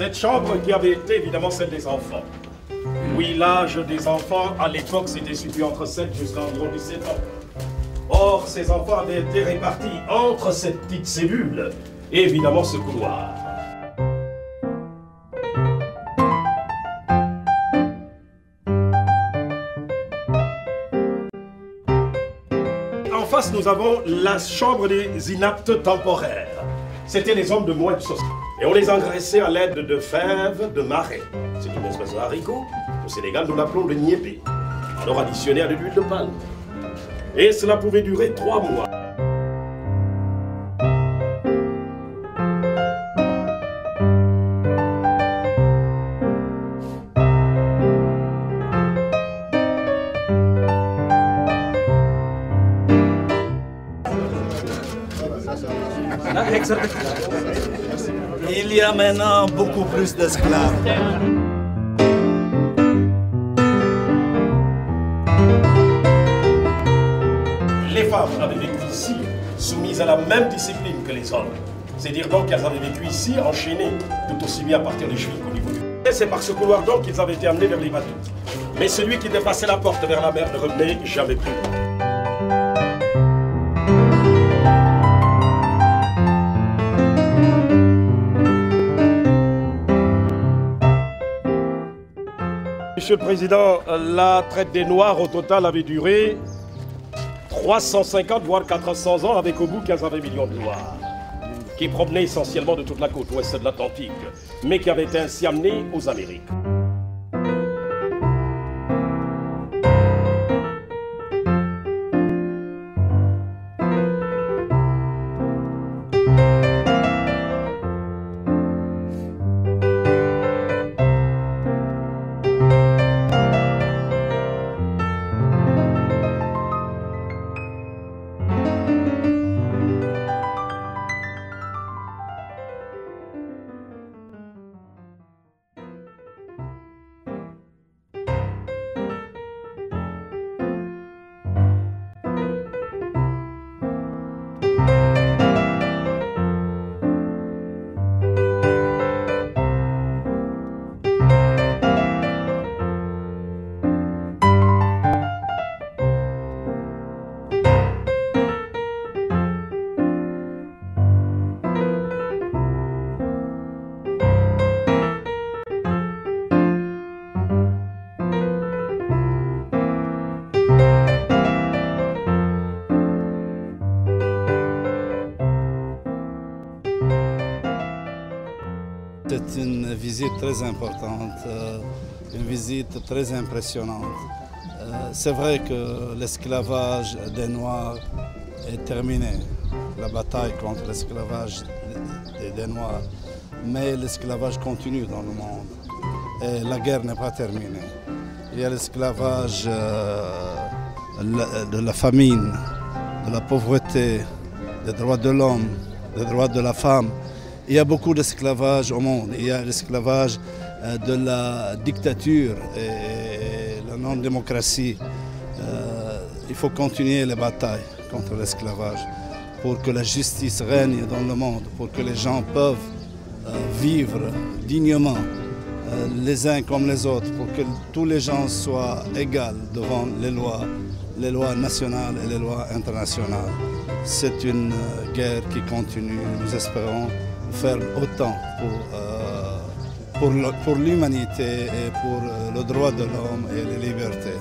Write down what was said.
Cette chambre qui avait été évidemment celle des enfants. Oui, l'âge des enfants à l'époque s'était situé entre 7 jusqu'à environ 17 ans. Or, ces enfants avaient été répartis entre cette petite cellule et évidemment ce couloir. En face, nous avons la chambre des inaptes temporaires. C'étaient les hommes de moins de 60. Et on les engraissait à l'aide de fèves de marais. C'est une espèce de haricot. Au Sénégal, nous l'appelons le niébé. Alors additionné à de l'huile de palme. Et cela pouvait durer 3 mois. Il y a maintenant beaucoup plus d'esclaves. Les femmes avaient vécu ici, soumises à la même discipline que les hommes. C'est dire donc qu'elles avaient vécu ici, enchaînées, tout aussi bien à partir des chevilles qu'au niveau du... Et c'est par ce couloir donc qu'ils avaient été amenés vers les bateaux. Mais celui qui dépassait la porte vers la mer ne revenait jamais plus. Monsieur le Président, la traite des Noirs au total avait duré 350 voire 400 ans avec au bout 15-20 millions de Noirs qui provenaient essentiellement de toute la côte ouest de l'Atlantique mais qui avaient été ainsi amenés aux Amériques. C'est une visite très importante, une visite très impressionnante. C'est vrai que l'esclavage des Noirs est terminé, la bataille contre l'esclavage des Noirs, mais l'esclavage continue dans le monde et la guerre n'est pas terminée. Il y a l'esclavage de la famine, de la pauvreté, des droits de l'homme, des droits de la femme. Il y a beaucoup d'esclavage au monde. Il y a l'esclavage de la dictature et la non-démocratie. Il faut continuer les batailles contre l'esclavage pour que la justice règne dans le monde, pour que les gens peuvent vivre dignement les uns comme les autres, pour que tous les gens soient égaux devant les lois nationales et les lois internationales. C'est une guerre qui continue. Nous espérons faire autant pour l'humanité et pour le droit de l'homme et les libertés.